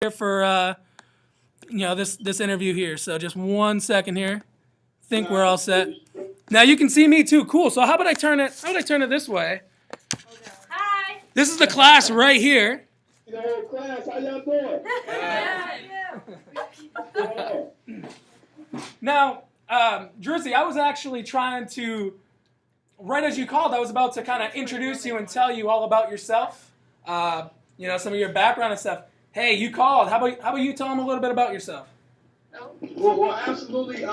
here for this interview here. So just 1 second here. Think we're all set. Now you can see me too. Cool. So how about I turn it? How about I turn it this way? Hi. This is the class right here. The whole class, how y'all doing? Now, Drizzy, I was actually trying to, right as you called, I was about to kind of introduce you and tell you all about yourself. Some of your background and stuff. Hey, you called. How about you tell them a little bit about yourself? Well, absolutely.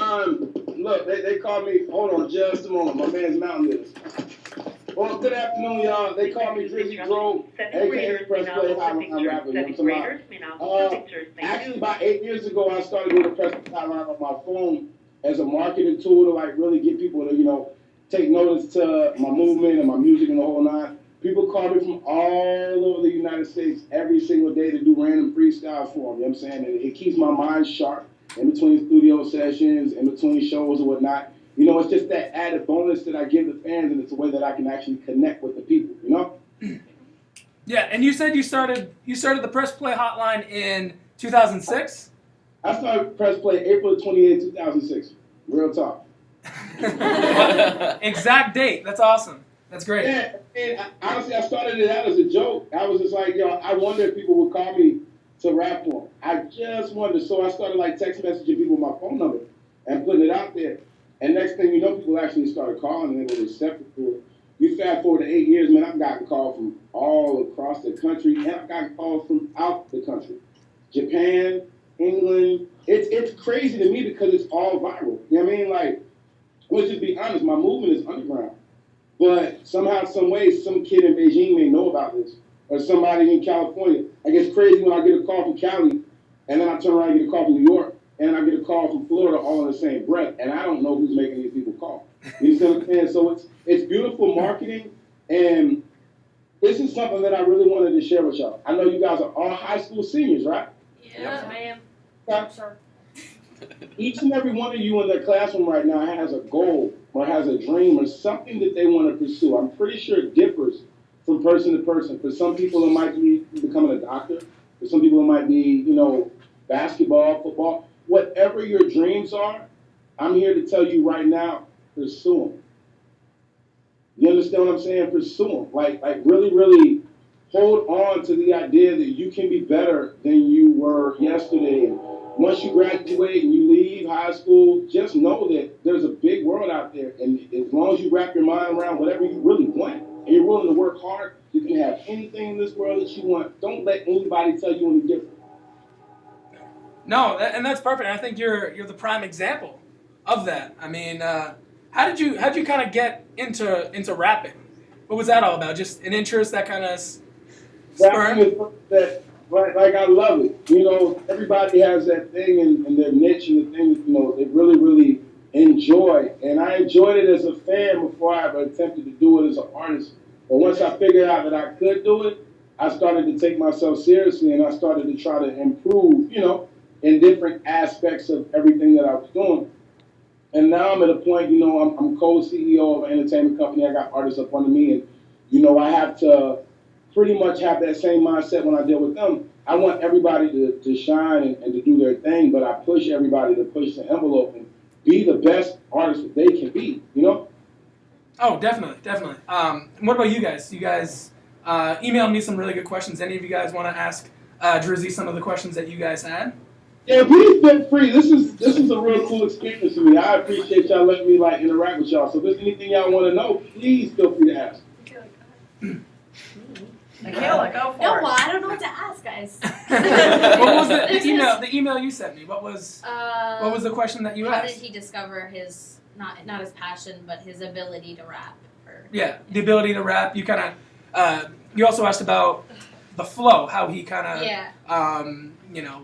Look, they call me. Hold on, just a moment. My man's mountain is. Well, good afternoon, y'all. They call me Drizzle, aka Press Play. I'm rapping. Actually, about 8 years ago, I started doing the Press Play hotline on my phone as a marketing tool to really get people to take notice to my movement and my music and the whole nine. People call me from all over the United States every single day to do random freestyles for them. You know what I'm saying? And it keeps my mind sharp in between studio sessions, in between shows and whatnot. It's just that added bonus that I give the fans, and it's a way that I can actually connect with the people, Yeah, and you said you started the Press Play hotline in 2006? I started Press Play April 28, 2006. Real talk. Exact date. That's awesome. That's great. Yeah, and honestly, I started it out as a joke. I was just like, I wonder if people would call me to rap for them. I just wondered. So I started text messaging people my phone number and putting it out there. And next thing you know, people actually started calling and they were receptive to it. You fast forward to 8 years, man, I've gotten calls from all across the country, and I've gotten calls from out the country. Japan, England. It's crazy to me because it's all viral. You know what I mean? Let's just be honest, my movement is underground. But somehow, some way, some kid in Beijing may know about this. Or somebody in California. I get crazy when I get a call from Cali, and then I turn around and get a call from New York, and I get a call from Florida all in the same breath, and I don't know who's making these people call. You see what I'm saying? So it's beautiful marketing, and this is something that I really wanted to share with y'all. I know you guys are all high school seniors, right? Yes, ma'am. Okay. Sir. Each and every one of you in their classroom right now has a goal or has a dream or something that they want to pursue. I'm pretty sure it differs from person to person. For some people, it might be becoming a doctor. For some people, it might be, basketball, football. Whatever your dreams are, I'm here to tell you right now, pursue them. You understand what I'm saying? Pursue them. Like really, really hold on to the idea that you can be better than you were yesterday. And once you graduate and you leave high school, just know that there's a big world out there. And as long as you wrap your mind around whatever you really want and you're willing to work hard, you can have anything in this world that you want. Don't let anybody tell you any different. No, and that's perfect. I think you're the prime example of that. I mean, how did you kind of get into rapping? What was that all about? Just an interest that kind of spurred? I love it. Everybody has that thing in their niche and the thing that, they really, really enjoy. And I enjoyed it as a fan before I ever attempted to do it as an artist. But once I figured out that I could do it, I started to take myself seriously and I started to try to improve, in different aspects of everything that I was doing. And now I'm at a point, I'm co-CEO of an entertainment company. I got artists up under me, and, I have to pretty much have that same mindset when I deal with them. I want everybody to shine and to do their thing, but I push everybody to push the envelope and be the best artist that they can be, Oh, definitely. What about you guys? You guys emailed me some really good questions. Any of you guys want to ask Drizzy some of the questions that you guys had? Yeah, please feel free. This is a real cool experience for me. I appreciate y'all letting me interact with y'all. So if there's anything y'all want to know, please feel free to ask. Michaela, go for it. No, well, I don't know what to ask, guys. What was the email you sent me? What was the question that you asked? How did he discover his not his passion, but his ability to rap? Yeah, the ability to rap. You kind of you also asked about the flow, how he kind of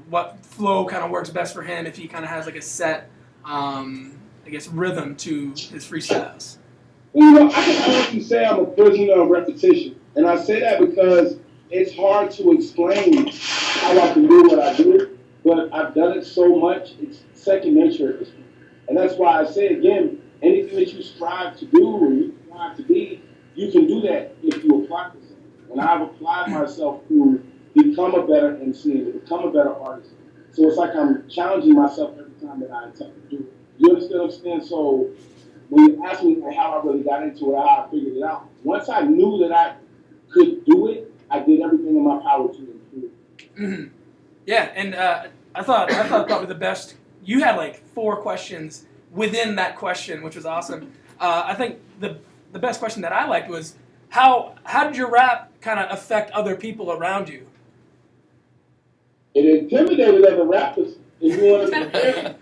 what flow kind of works best for him, if he kind of has a set rhythm to his freestyles. I can honestly say I'm a prisoner of repetition. And I say that because it's hard to explain how I can do what I do, but I've done it so much, it's second nature at this point. And that's why I say again, anything that you strive to do or you strive to be, you can do that if you apply for something. And I've applied myself through become a better MC and to become a better artist. So it's like I'm challenging myself every time that I attempt to do it. You understand what I'm saying? So when you ask me how I really got into it, how I figured it out, once I knew that I could do it, I did everything in my power to improve. Mm-hmm. Yeah, and I thought probably the best. You had like 4 questions within that question, which was awesome. I think the best question that I liked was how did your rap kind of affect other people around you? It intimidated other rappers. If you want to compare,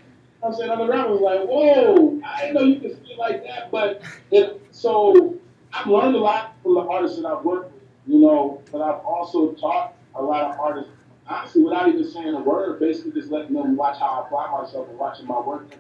I'm saying other rappers like, whoa, I didn't know you could speak like that. But so I've learned a lot from the artists that I've worked with, you know, but I've also taught a lot of artists, honestly, without even saying a word, basically just letting them watch how I apply myself and watching my work ethic.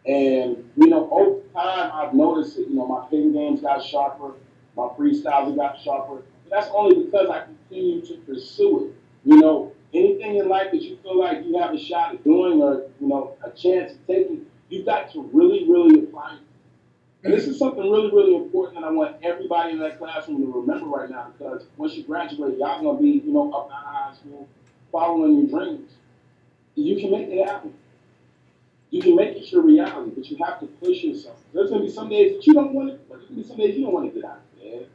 And, you know, over time, I've noticed that, you know, my pen games got sharper, my freestyles have got sharper. But that's only because I continue to pursue it. You know, anything in life that you feel like you have a shot at doing or, you know, a chance at taking, you've got to really, really apply it. And this is something really, really important that I want everybody in that classroom to remember right now, because once you graduate, y'all going to be, you know, up out of high school, following your dreams. You can make it happen. You can make it your reality, but you have to push yourself. There's going to be some days that you don't want to, but there's going to be some days you don't want to get out of bed.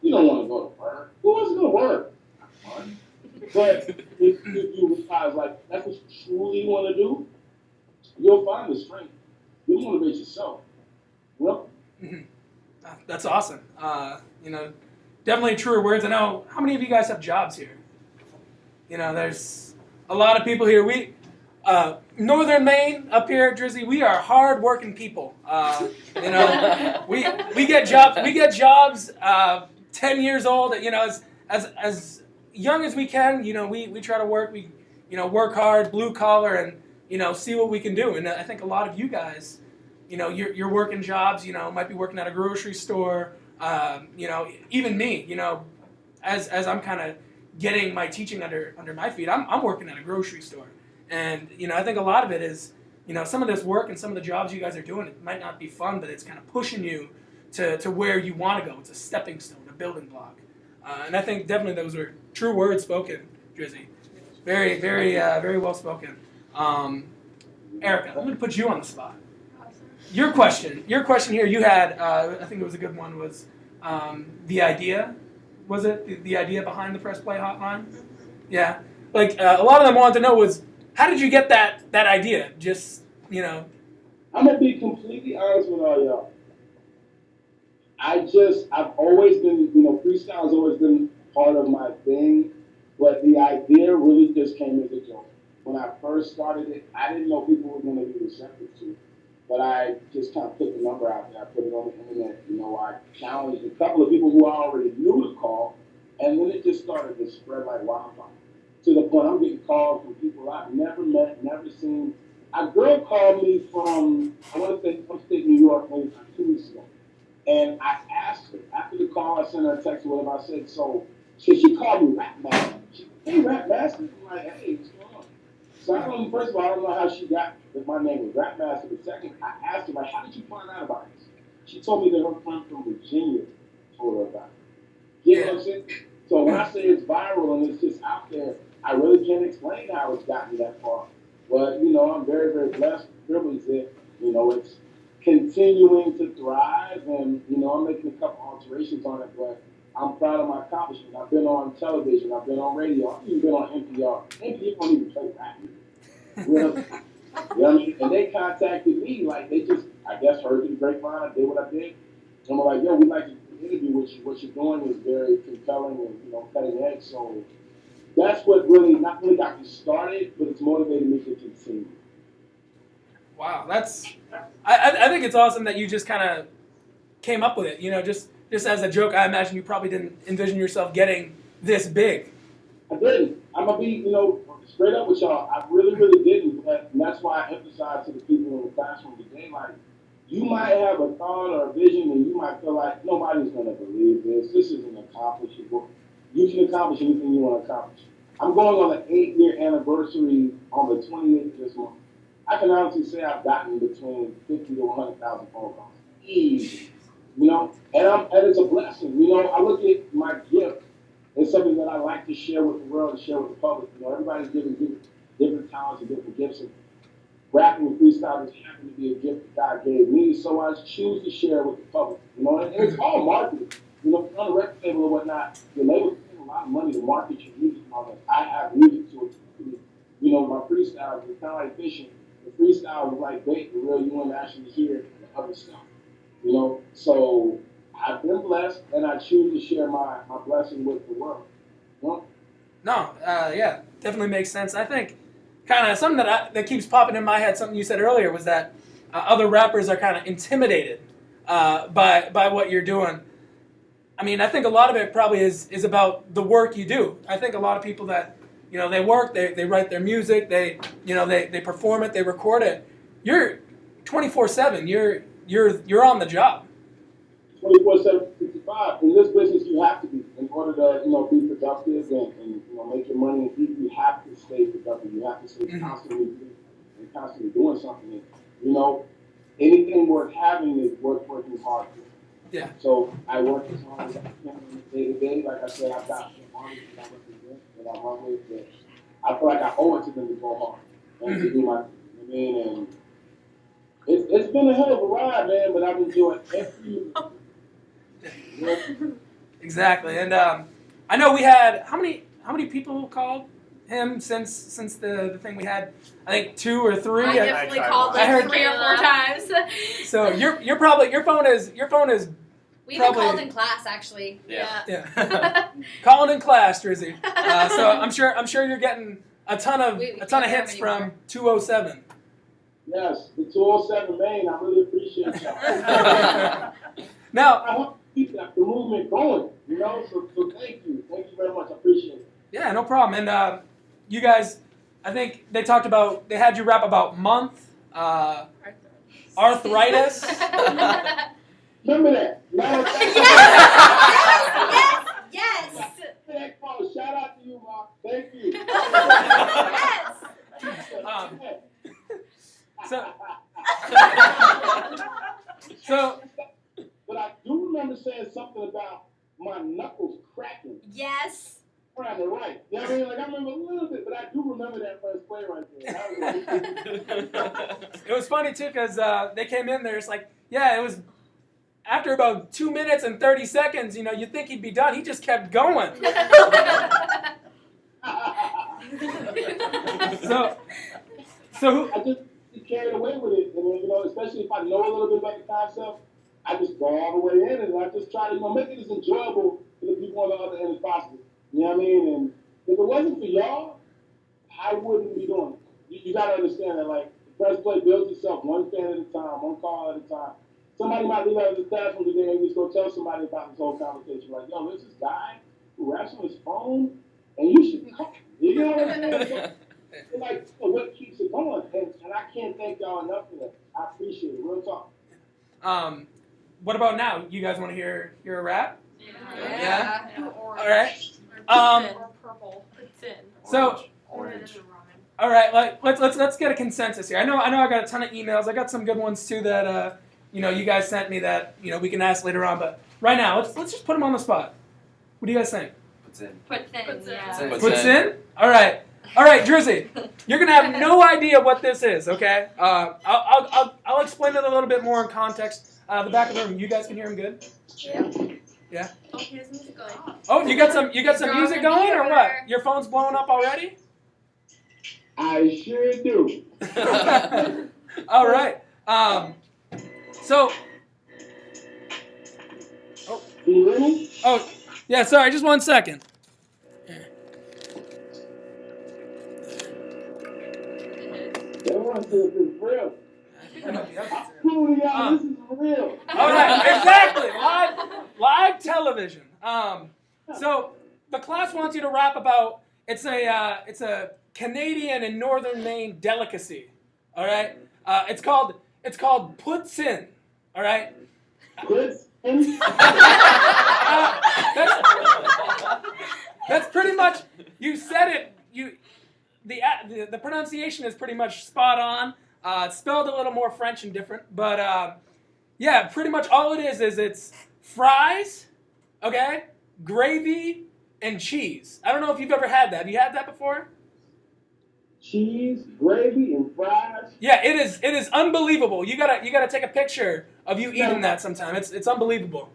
You don't want to go to work. Who wants to go to work? Not fun. But if you realize, like, that's what you truly want to do, you'll find the strength. You'll motivate yourself. You know? Mm-hmm. That's awesome. You know, definitely truer words. I know, how many of you guys have jobs here? You know, there's a lot of people here. We, Northern Maine up here at Drizzy, we are hard-working people. You know, we get jobs. We get jobs 10 years old. You know, as young as we can. You know, we try to work. We, you know, work hard, blue collar, and, you know, see what we can do. And I think a lot of you guys, you know, you're working jobs. You know, might be working at a grocery store. You know, even me. You know, as I'm kind of getting my teaching under my feet, I'm working at a grocery store. And, you know, I think a lot of it is, you know, some of this work and some of the jobs you guys are doing, it might not be fun, but it's kind of pushing you to where you want to go. It's a stepping stone, a building block. And I think definitely those were true words spoken, Drizzy. Very, very, very well spoken. Erica, I'm going to put you on the spot. Your question here you had, I think it was a good one, was the idea. Was it the idea behind the Press Play hotline? Yeah. Like, a lot of them wanted to know was, how did you get that idea? Just, you know. I'm going to be completely honest with all y'all. I've always been, you know, freestyle has always been part of my thing, but the idea really just came as a joke. When I first started it, I didn't know people were going to be receptive to it, but I just kind of put the number out there. I put it on the internet. You know, I challenged a couple of people who I already knew to call, and then it just started to spread like wildfire. To the point I'm getting calls from people I've never met, never seen. A girl called me from, I want to say, upstate New York, maybe 2 weeks ago. And I asked her, after the call, I sent her a text or whatever. I said, so, she called me Rap Master. She said, hey, Rap Master. I'm like, hey, what's going on? So I don't, first of all, I don't know how she got that my name was Rap Master. But second, I asked her, like, how did you find out about this? She told me that her friend from Virginia told her about it. You know what I'm saying? So when I say it's viral and it's just out there, I really can't explain how it's gotten me that far. But, you know, I'm very, very blessed, privileged that, you know, it's continuing to thrive, and, you know, I'm making a couple alterations on it, but I'm proud of my accomplishment. I've been on television, I've been on radio, I've even been on NPR. NPR don't even play rap music. You know what I mean? And they contacted me, like, they just, I guess, heard the grapevine, I did what I did. And I'm like, yo, we'd like to interview with you. What you're doing is very compelling and, you know, cutting edge. So that's what really, not really got me started, but it's motivated me to continue. Wow, that's. I think it's awesome that you just kind of came up with it. You know, just as a joke. I imagine you probably didn't envision yourself getting this big. I didn't. I'm gonna be, you know, straight up with y'all. I really, really didn't. And that's why I emphasize to the people in the classroom today, like, you might have a thought or a vision, and you might feel like nobody's gonna believe this. This isn't accomplishable. You can accomplish anything you want to accomplish. I'm going on an 8-year anniversary on the 28th of this month. I can honestly say I've gotten between 50 to 100,000 phone calls. Easy. You know, and it's a blessing. You know, I look at my gift it's something that I like to share with the world and share with the public. You know, everybody's given different talents and different gifts. And rapping and freestyle just happened to be a gift that God gave me, so I choose to share with the public. You know, and it's all marketing. You know, on the record label or whatnot, the label paying a lot of money to market your music and all that. I have music to it. You know, my freestyle is kind of like fishing. The freestyle is like bait, the real you want to actually hear the other stuff. You know, so I've been blessed, and I choose to share my blessing with the world. You know? No, yeah, definitely makes sense. I think kind of something that keeps popping in my head, something you said earlier, was that other rappers are kind of intimidated by what you're doing. I mean, I think a lot of it probably is about the work you do. I think a lot of people that, you know, they work, they write their music, they perform it, they record it. You're 24/7. You're on the job. 24/7, 65. In this business, you have to be in order to, you know, be productive and you know, make your money and eat. You have to stay productive. You have to stay constantly doing something. And, you know, anything worth having is worth working hard for. Yeah. So I work as hard as I can day to day. Like I said, I've got some artists that I represent that I run with that I feel like I owe it to them to go hard and to do my thing. I mean, and it's been a hell of a ride, man, but I've enjoyed every Exactly, and I know we had how many people called him since the thing we had? I think 2 or 3. I definitely called I heard- like 3 or 4 times. So your phone is We even probably- called in class, actually. yeah. Calling in class, Drizzy. So I'm sure you're getting a ton of We hits can't have from anymore. 207. Yes, the 207 Maine, I really appreciate y'all. Now, I hope to keep the movement going, you know, so thank you. Thank you very much. I appreciate it. yeah, no problem. And you guys, I think they had you rap about month, arthritis. Remember that. No, Yes. shout out to you, Mark. Thank you. Yes. So But I do remember saying something about my knuckles cracking Yes. around the right. You know what I mean? Like, I remember a little bit, but I do remember that first play right there. That was it was funny too because they came in there. It's like, yeah, it was after about 2 minutes and 30 seconds. You know, you'd think he'd be done. He just kept going. So I just get carried away with it, and then, you know, especially if I know a little bit about the concept, I just go all the way in, and I just try to, you know, make it as enjoyable for the people on the other end as possible. You know what I mean? And if it wasn't for y'all, I wouldn't be doing it. You got to understand that, like, the press play builds itself one fan at a time, one call at a time. Somebody might leave out of the classroom today and just go tell somebody about this whole conversation. Like, yo, there's this guy who raps on his phone, and you should call him. You know what I mean? So, it's like, you know, what keeps it going? And I can't thank y'all enough for that. I appreciate it. Real talk. what about now? You guys want to hear a rap? Yeah. All right. Or purple. It's in. So, Orange. all right, let's get a consensus here. I know I got a ton of emails. I got some good ones too that you guys sent me that we can ask later on. But right now, let's just put them on the spot. What do you guys think? Puts in. Yeah. Puts in? All right, Drizzy. You're gonna have no idea what this is, okay? I'll explain it a little bit more in context. The back of the room, you guys can hear him good? Yeah. Oh, he has music going. Oh, you got some music going or what? here. Your phone's blowing up already? I sure do. All right. So. Can you hear me? Oh, yeah. Sorry, just 1 second. They want to see if it's real. I'm proving y'all this is real. All right, exactly. Live television. So the class wants you to rap about it's a Canadian and Northern Maine delicacy. All right. It's called puts in. All right. Puts in? That's pretty much. You said it. The pronunciation is pretty much spot on. It's spelled a little more French and different, but yeah, pretty much all it is it's fries, okay, gravy, and cheese. I don't know if you've ever had that. Have you had that before? Cheese, gravy, and fries. Yeah, it is unbelievable. You gotta take a picture of you eating that sometime. It's unbelievable.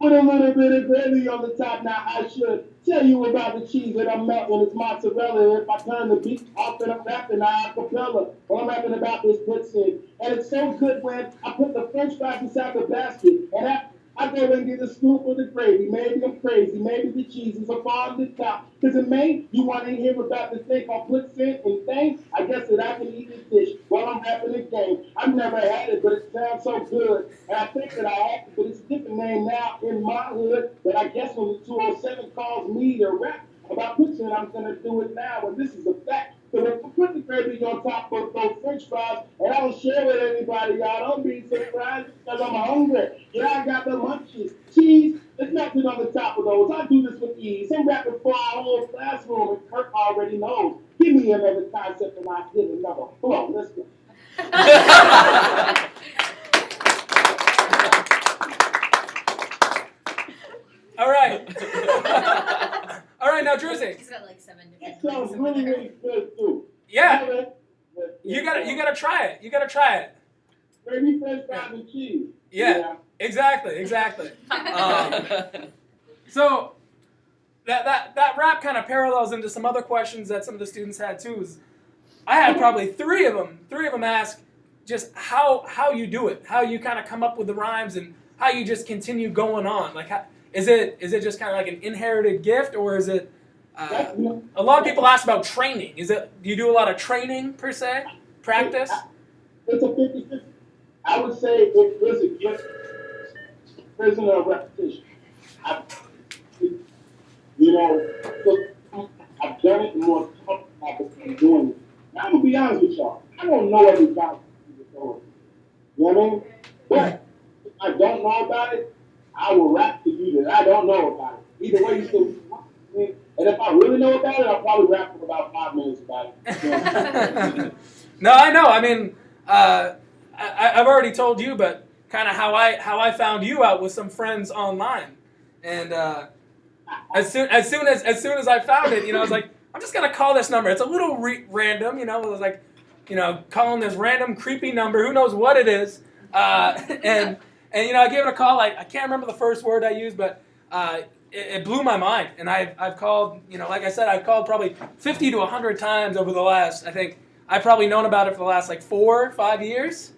Put a little bit of gravy on the top. Now, I should tell you about the cheese that I'm melting. It's mozzarella. If I turn the beat off and I'm rapping a cappella, what I'm rapping about this puts in. And it's so good when I put the french fries inside the basket. And I go and get a scoop of the gravy. Maybe I'm crazy. Maybe the cheese is up on the top. Because in Maine, you want to hear about the thing called puts in and things. I guess that I can eat this dish while I'm rapping the game. I've never had it, but it sounds so good. And I think that I have it, but it's a different name now in my hood. But I guess when the 207 calls me to rap about puts in, I'm going to do it now. And this is a fact. So if I put the gravy on top of those french fries, and I don't share with anybody, y'all don't be surprised because I'm hungry. Yeah, I got the munchies. Cheese, there's nothing on the top of those. I do this with ease. I'm rapping for our whole classroom, and Kirk already knows. Give me another concept, and I'll hit another flow. Let's go. All right. All right, now Drizzy. He's got like 7 That different sounds really, really good, too. Yeah. You gotta try it. You gotta try it. Gravy, french fries, and cheese. Yeah. Exactly. So that rap kind of parallels into some other questions that some of the students had too. I had probably three of them ask just how you do it, how you kind of come up with the rhymes, and how you just continue going on. Like, is it just kind of like an inherited gift, or is it? A lot of people ask about training. Do you do a lot of training per se? Practice? It's a 50-50. I would say it is a gift. Prisoner of repetition. I've done it more comfortable than doing it. Now, I'm going to be honest with y'all. I don't know every about the story. You know what I mean? But if I don't know about it, I will rap to you that I don't know about it. Either way, you still. And if I really know about it, I'll probably rap for about 5 minutes about it. You know? No, I know. I mean, I've already told you, but kind of how I found you out with some friends online, and as soon as I found it, I was like, I'm just gonna call this number. It's a little random, It was like, calling this random creepy number. Who knows what it is? And I gave it a call. I can't remember the first word I used, but it blew my mind. And I've called, like I said, I've called probably 50 to 100 times over the last. I think I've probably known about it for the last like 4 or 5 years.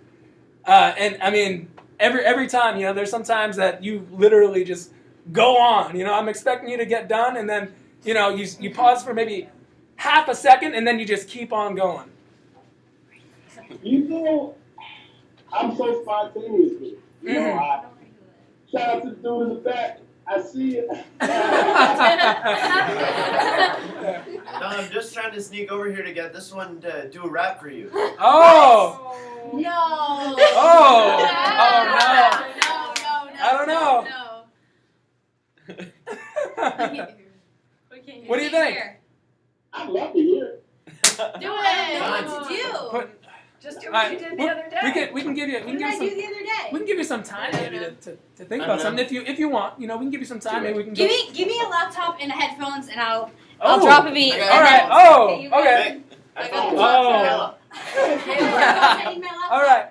And I mean, every time, there's some times that you literally just go on. I'm expecting you to get done, and then you pause for maybe half a second, and then you just keep on going. I'm so spontaneous. Shout out to the dude in the back. I see it. No, I'm just trying to sneak over here to get this one to do a rap for you. Oh! No. Oh! No. I don't know. What do you think? I'd love to hear it. Do it. I don't know what to do. Just do what you did the other day. We can give you. What did I do the other day? We can give you some time maybe to think about something if you want. We can give you some time. Maybe we can Give me a laptop and headphones, and I'll Oh. drop a beat. All right. Oh. Okay. I got got All right.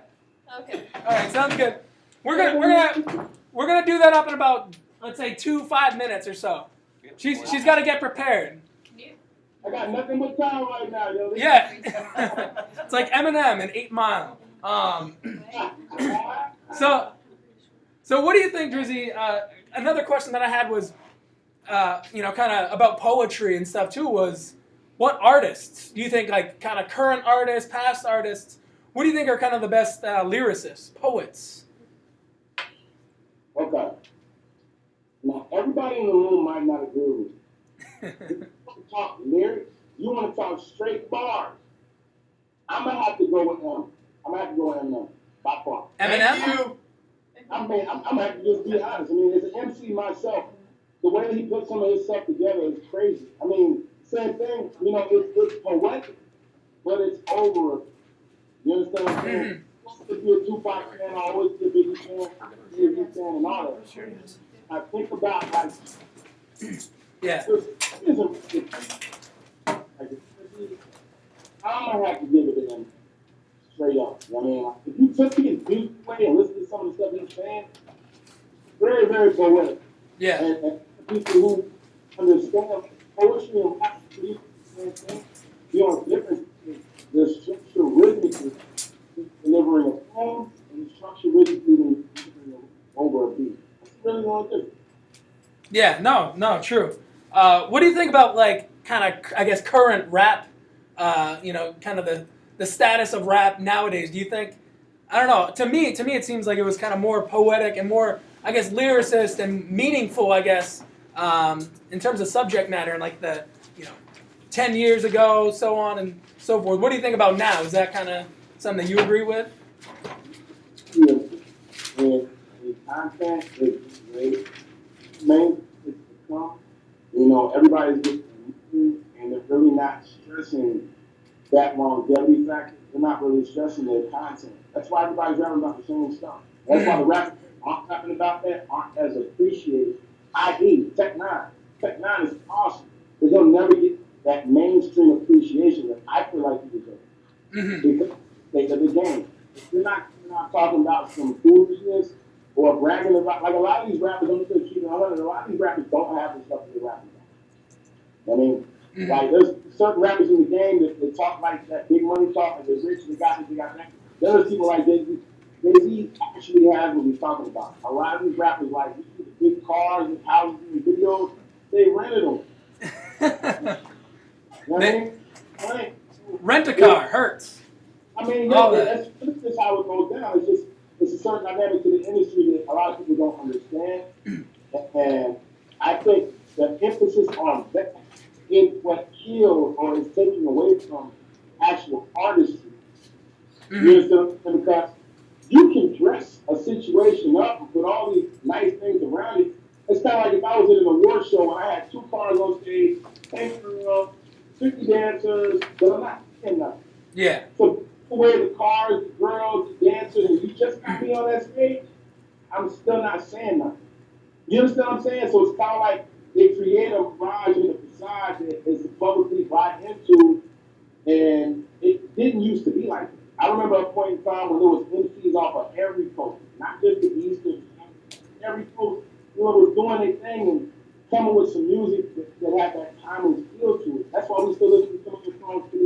Okay. All right. Sounds good. We're gonna do that up in about, let's say, 5 minutes or so. She's got to get prepared. I got nothing but time right now, yo. Yeah. It's like Eminem in 8 Mile. So what do you think, Drizzy? Another question that I had was, kind of about poetry and stuff too. Was what artists do you think, like kind of current artists, past artists? What do you think are kind of the best lyricists, poets? Okay. Now, everybody in the room might not agree with me. You want to talk lyrics? You want to talk straight bars? I'm going to have to go with them. I'm going to have to go with Eminem, by far. Eminem? I'm going to have to just be honest. I mean, as an MC myself, the way that he puts some of his stuff together is crazy. I mean, same thing, it's poetic, but it's over. You understand what I'm saying? If you're a Tupac fan, I always be a Biggie fan, and all that. I think about, like, Yeah. I'm gonna have to give it to them straight up. I mean, like, if you took his beat away and listen to some of the stuff he's saying, very, very poetic. Yeah. And people who understand poetry and rap, you know, the difference is the structure rhythmically delivering a poem and the structure rhythmically delivering over a beat. That's really the only difference. Yeah. No. True. What do you think about like kind of I guess current rap? You know, kind of the status of rap nowadays. Do you think? I don't know. To me, it seems like it was kind of more poetic and more, I guess, lyricist and meaningful. I guess in terms of subject matter, and like the 10 years ago, so on and so forth. What do you think about now? Is that kind of something that you agree with? Yeah. And the content is great. Maine is become, everybody's getting and they're really not stressing that longevity factor. They're not really stressing their content. That's why everybody's rapping about the same stuff. That's why the rappers aren't rapping about that, aren't as appreciated. I.e., Tech Nine. Tech Nine is awesome, but he'll never get that mainstream appreciation that I feel like he deserves. Because they of the game. If you're not talking about some foolishness or bragging about, like a lot of these rappers, I'm just going to keep it 100, a lot of these rappers don't have the stuff that they're rapping about. I mean, like there's certain rappers in the game that talk like that big money talk, and they're rich, they got this, they got that. There's people like Jay-Z. Jay-Z actually has what he's talking about. A lot of these rappers, like, you see the big cars and houses and videos, they rented them. You know what I mean? Rent a car hurts. I mean, All that's how it goes down. It's a certain dynamic to the industry that a lot of people don't understand. And I think the emphasis on that is what kills or is taking away from actual artistry. You understand? Because you can dress a situation up and put all these nice things around it. It's kind of like if I was at an award show and I had 2 cars on stage, 10 girls, 50 dancers, but I'm not saying nothing. Yeah. So the way the cars, the girls, the dancers, and you just got me on that stage, I'm still not saying nothing. You understand what I'm saying? So it's kind of like they create a mirage and a facade that is publicly bought into, and it didn't used to be like that. I remember a point in time when there was MCs off of every coast, not just the East, every coast, was doing their thing and coming with some music that had that timeless feel to it. That's why we still listen to some of the songs to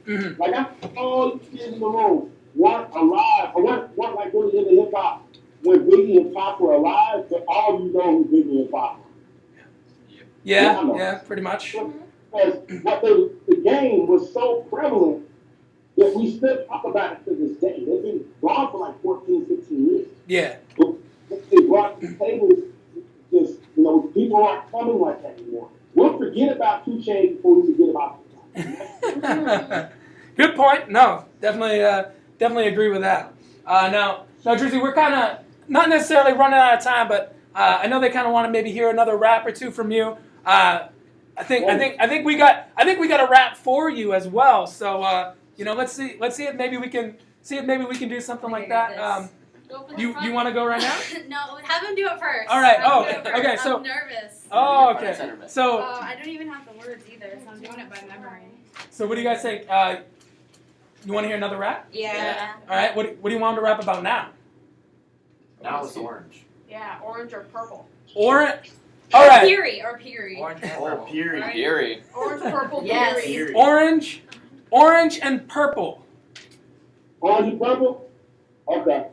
this day. Like I'm all these kids in the room weren't alive, or weren't like really into hip hop when Biggie and Pop were alive, but all of you know who Biggie and Pop were. Yeah, pretty much. Because the game was so prevalent that we still talk about it to this day. They've been gone for like 14, 15 years. Yeah. But they brought to the table just, people aren't coming like that anymore. We'll forget about 2 Chainz before we forget about 2 Good point. No, definitely agree with that. Now, Drizzle, we're kind of not necessarily running out of time, but I know they kind of want to maybe hear another rap or 2 from you. I think we got a rap for you as well. So let's see if maybe we can do something like that. You want to go right now? No, have him do it first. All right. Okay. So I'm nervous. Oh, okay. So I don't even have the words either, so I'm doing it by memory. So what do you guys think? You want to hear another rap? Yeah. All right. What do you want him to rap about now? Now it's orange. Yeah, orange or purple. Orange. All right. Peary. Orange or Peary. Right. Peary. Orange, purple, Yes. Peary. Orange and purple. Orange and purple? Okay.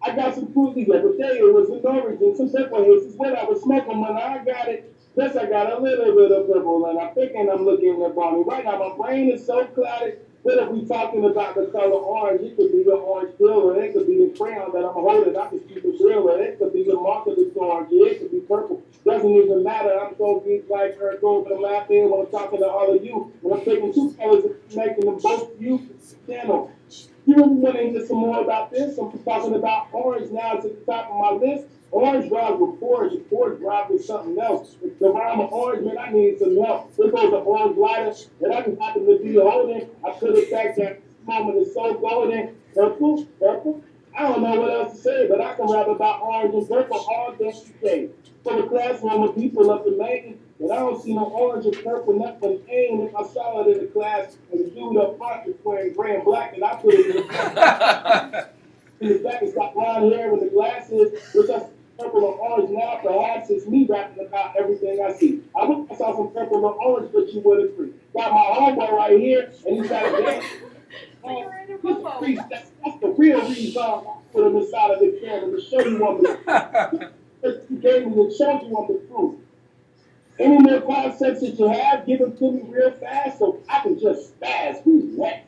I got some cookies every day. It was an orange and some purple haze. It's what I was smoking when I got it. Plus I got a little bit of purple and I'm thinking I'm looking at Bonnie. Right now my brain is so clouded. But if we talking about the color orange, it could be the orange pill, or it could be the crayon that I'm holding. I could keep the drill, or it could be the marker that's orange. Yeah, it could be purple. Doesn't even matter. I'm so deep like her, going for the lap in when I'm talking to all of you. And I'm taking 2 colors and making them both you channel. You really want to hear some more about this? I'm talking about orange now. It's at the top of my list. Orange rhymes with porridge, and porridge rhymes with something else. The rhyme of orange, man, I need some help. There goes an orange lighter that I just happen to be holding. I put it back that moment is so golden. Purple. I don't know what else to say, but I can rap about orange and purple all day. from the classroom of people up in Maine, but I don't see no orange or purple, nothing aim. If I saw it in the class, and the dude up front is wearing gray and black, and I put it in the back. In the back, it's got blonde hair with the glasses, which I see purple or orange. Now, perhaps it's me rapping about everything I see. I wish I saw some purple or orange, but you would agree. Got my homeboy right here, and he's got a dance. That's the real reason I put him inside of the camera to show you on the you gave me to show you on the proof. Any more concepts that you have, give them to me real fast so I can just spaz. Who's next?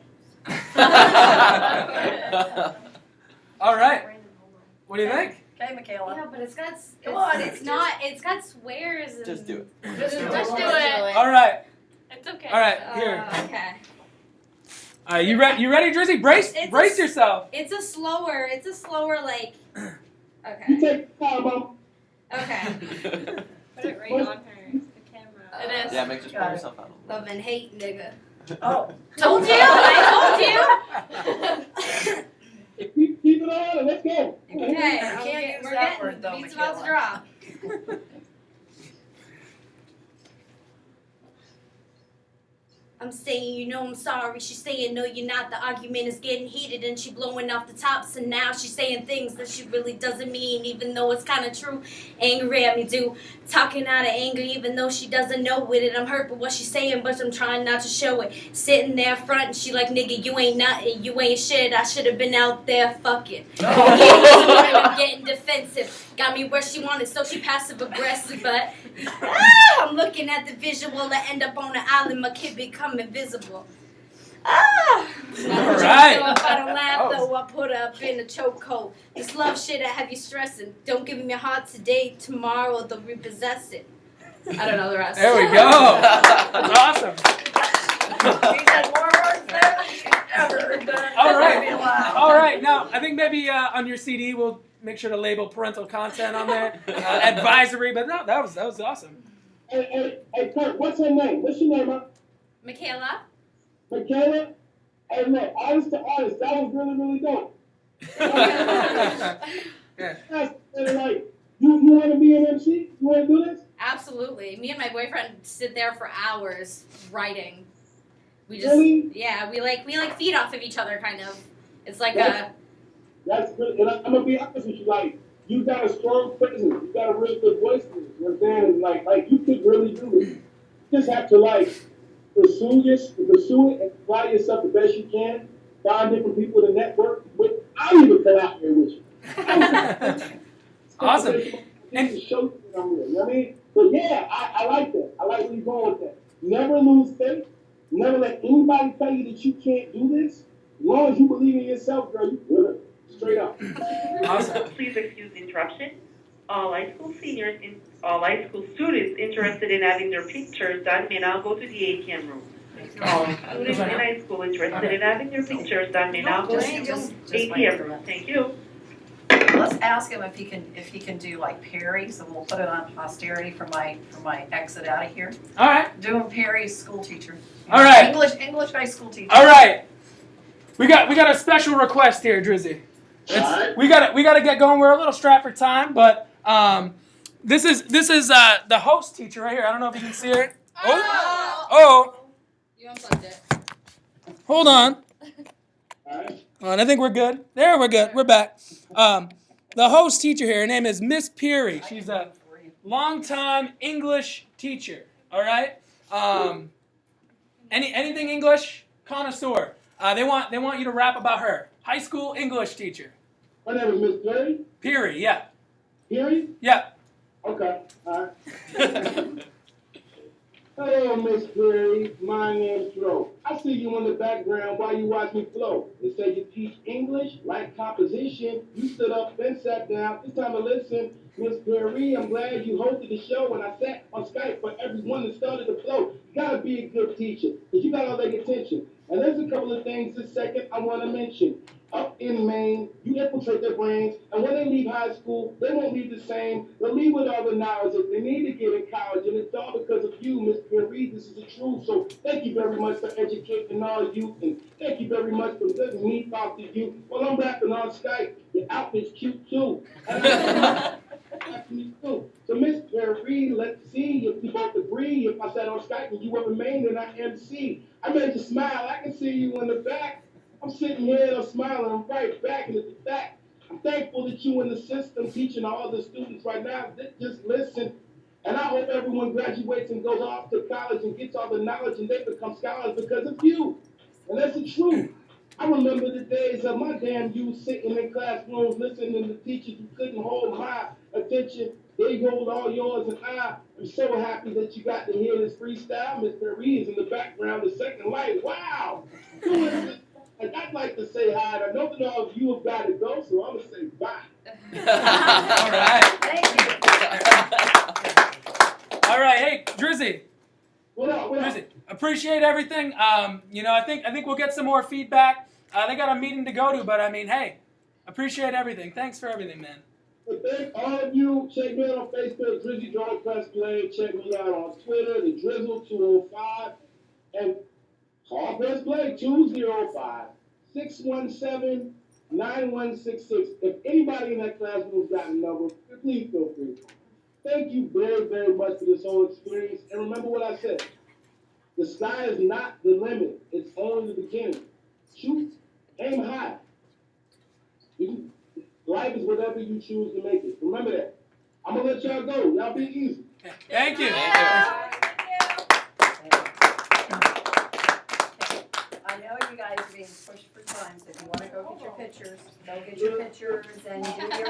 All right. What do you think? Okay, Michaela. Yeah, but it's got Come on, it's not it's got swears and Just do it. Just do Just do it. it. All right. It's okay. All right. Here. Okay. All right. You ready, Drizzy? Brace yourself. It's a slower like You okay. take time, Mom. Okay. Put it right on her. The camera. It is. Yeah, make just pull yourself out. Love and hate, nigga. Oh. Told you. I Keep it on and let's go. told you. Okay. You can't use We're that getting word, though, the beat's about to Michaela. drop. I'm saying, you know I'm sorry. She's saying, no, you're not. The argument is getting heated and she blowing off the tops. And now she's saying things that she really doesn't mean, even though it's kind of true. Angry at me, dude. Talking out of anger, even though she doesn't know with it. I'm hurt by what she's saying, but I'm trying not to show it. Sitting there front and she like, nigga, you ain't nothing. You ain't shit. I should have been out there fucking. I'm getting defensive. Got me where she wanted, so she passive aggressive, but I'm looking at the visual. I end up on the island, my kid become invisible. All right. So if I don't laugh, though, I put her up in a chokehold. This love shit, I have you stressing. Don't give me your heart today, tomorrow they'll repossess it. I don't know the rest. There we go. That's awesome. He said more words there than she's ever done. All right. Maybe allowed. All right. Now, I think maybe on your CD we'll make sure to label parental content on there, advisory. But no, that was awesome. Hey, Kurt, what's her name? What's your name, huh? Michaela? Michaela? Hey, look, artist to artist, that was really, really dope. Yeah. That's like, you want to be an MC? You want to do this? Absolutely. Me and my boyfriend sit there for hours writing. We just, Really? yeah, we like feed off of each other, kind of. It's like That's really, and I'm gonna be honest with you, like, you got a strong presence, you got a really good voice, you know what I'm saying? And like you could really do it. You just have to pursue it and apply yourself the best you can, find different people to network with. I'll even come out here with you. Awesome. And to show you that I'm real, you know what I mean? But yeah, I like that. I like where you're going with that. Never lose faith. Never let anybody tell you that you can't do this. As long as you believe in yourself, girl, you good. Straight up. Awesome. Please excuse the interruption. All high school students interested in having their pictures done may now go to the ATM room. All students in high school interested in having their pictures done may now go to the Just ATM room. Thank you. Let's ask him if he can do like Perry, so we'll put it on posterity for my exit out of here. All right. Doing Perry's school teacher. All right. English high school teacher. All right. We got a special request here, Drizzy. We got to get going. We're a little strapped for time, but this is the host teacher right here. I don't know if you can see her. Oh. you unplugged it. Hold on. Alright. And I think we're good. There, we're good. We're back. The host teacher here, her name is Miss Peary. She's a longtime English teacher. All right. Anything English connoisseur. They want you to rap about her. High school English teacher. Her name is Miss Perry? Peary. Yeah. Perry? Yeah. Okay. Alright. Hello, Miss Perry. My name's Dro. I see you in the background while you watch me flow. They say you teach English, like composition. You stood up, then sat down. It's time to listen. Miss Perry, I'm glad you hosted the show when I sat on Skype for everyone that started the flow. You gotta be a good teacher, because you got all their attention. And there's a couple of things this second I want to mention. Up in Maine, you infiltrate their brains, and when they leave high school, they won't leave the same. They'll leave with all the knowledge that they need to get in college, and it's all because of you, Miss Perry. This is the truth. So thank you very much for educating all you, and thank you very much for letting me talk to you. Well, I'm rapping on Skype. Your outfit's cute too. So So Miss Perry, let's see if we both agree. If I said on Skype and you were in Maine, then I MC. I made you smile. I can see you in the back. I'm sitting here and I'm smiling. I'm right back and at the back. I'm thankful that you in the system teaching all the students right now. Just listen. And I hope everyone graduates and goes off to college and gets all the knowledge and they become scholars because of you. And that's the truth. I remember the days of my damn youth sitting in classrooms listening to teachers who couldn't hold my attention. They hold all yours, and I am so happy that you got to hear this freestyle. Miss Perry is in the background, the second light. Wow! Who is this? And I'd like to say hi. And I know that all of you have got to go, so I'm going to say bye. All right. Thank you. All right. Hey, Drizzy. What up? What up? Drizzy, appreciate everything. You know, I think we'll get some more feedback. They got a meeting to go to, but I mean, hey, appreciate everything. Thanks for everything, man. But thank all of you. Check me out on Facebook, Drizzy Drone Press Play. Check me out on Twitter, the Drizzle 205. And call Press Play 205-617-9166. If anybody in that classroom's got a number, please feel free. Thank you very, very much for this whole experience. And remember what I said. The sky is not the limit. It's only the beginning. Shoot, aim high. Life is whatever you choose to make it. Remember that. I'm going to let y'all go. Y'all be easy. Thank you. I know you guys are being pushed for time, so if you want to go get your pictures, go get your pictures and do your